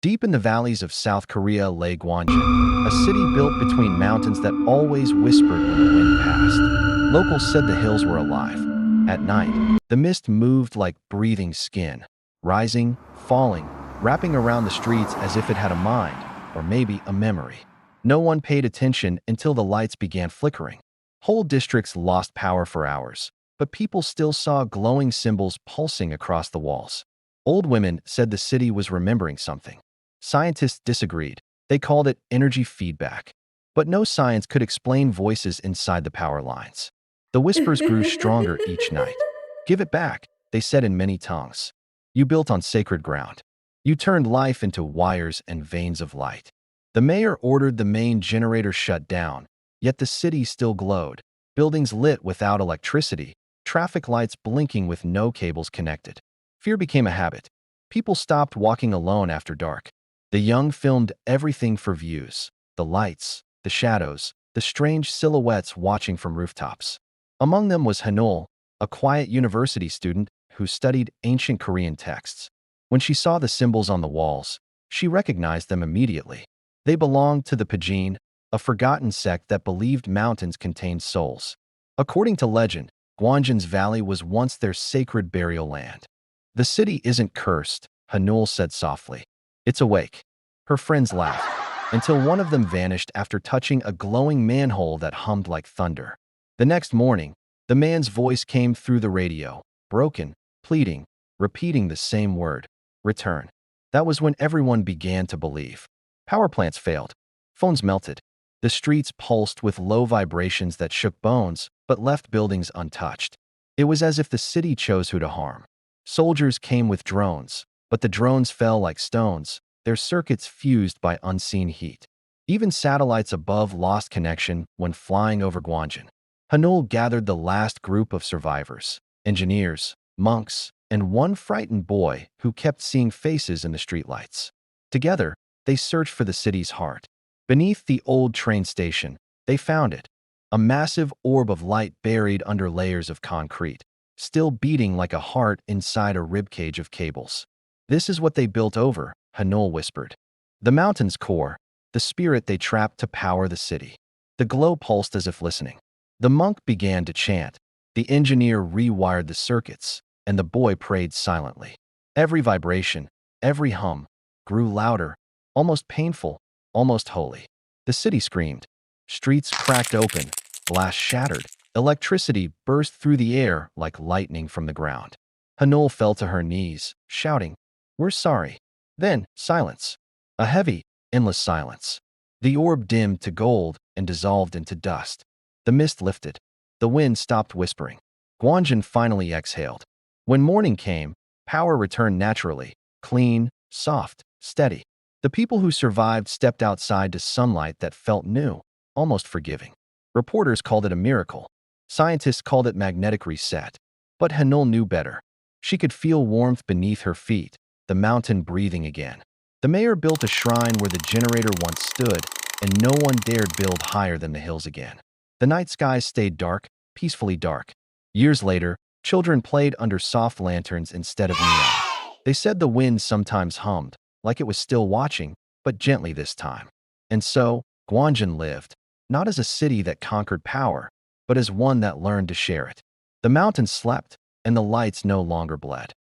Deep in the valleys of South Korea lay Gwangjin, a city built between mountains that always whispered when the wind passed. Locals said the hills were alive. At night, the mist moved like breathing skin, rising, falling, wrapping around the streets as if it had a mind, or maybe a memory. No one paid attention until the lights began flickering. Whole districts lost power for hours, but people still saw glowing symbols pulsing across the walls. Old women said the city was remembering something. Scientists disagreed. They called it energy feedback. But no science could explain voices inside the power lines. The whispers grew stronger each night. "Give it back," they said in many tongues. "You built on sacred ground. You turned life into wires and veins of light." The mayor ordered the main generator shut down, yet the city still glowed. Buildings lit without electricity, traffic lights blinking with no cables connected. Fear became a habit. People stopped walking alone after dark. The young filmed everything for views: the lights, the shadows, the strange silhouettes watching from rooftops. Among them was Hanul, a quiet university student who studied ancient Korean texts. When she saw the symbols on the walls, she recognized them immediately. They belonged to the Pajin, a forgotten sect that believed mountains contained souls. According to legend, Gwangjin's valley was once their sacred burial land. "The city isn't cursed," Hanul said softly. "It's awake." Her friends laughed, until one of them vanished after touching a glowing manhole that hummed like thunder. The next morning, the man's voice came through the radio, broken, pleading, repeating the same word: return. That was when everyone began to believe. Power plants failed. Phones melted. The streets pulsed with low vibrations that shook bones but left buildings untouched. It was as if the city chose who to harm. Soldiers came with drones, but the drones fell like stones, their circuits fused by unseen heat. Even satellites above lost connection when flying over Gwangjin. Hanul gathered the last group of survivors: engineers, monks, and one frightened boy who kept seeing faces in the streetlights. Together, they searched for the city's heart. Beneath the old train station, they found it: a massive orb of light buried under layers of concrete, still beating like a heart inside a ribcage of cables. "This is what they built over," Hanul whispered. "The mountain's core, the spirit they trapped to power the city." The glow pulsed as if listening. The monk began to chant. The engineer rewired the circuits, and the boy prayed silently. Every vibration, every hum, grew louder, almost painful, almost holy. The city screamed. Streets cracked open, glass shattered. Electricity burst through the air like lightning from the ground. Hanul fell to her knees, shouting, "We're sorry." Then, silence. A heavy, endless silence. The orb dimmed to gold and dissolved into dust. The mist lifted. The wind stopped whispering. Gwangjin finally exhaled. When morning came, power returned naturally, clean, soft, steady. The people who survived stepped outside to sunlight that felt new, almost forgiving. Reporters called it a miracle. Scientists called it magnetic reset. But Hanul knew better. She could feel warmth beneath her feet, the mountain breathing again. The mayor built a shrine where the generator once stood, and no one dared build higher than the hills again. The night skies stayed dark, peacefully dark. Years later, children played under soft lanterns instead of neon. They said the wind sometimes hummed, like it was still watching, but gently this time. And so, Gwangjin lived, not as a city that conquered power, but as one that learned to share it. The mountains slept, and the lights no longer bled.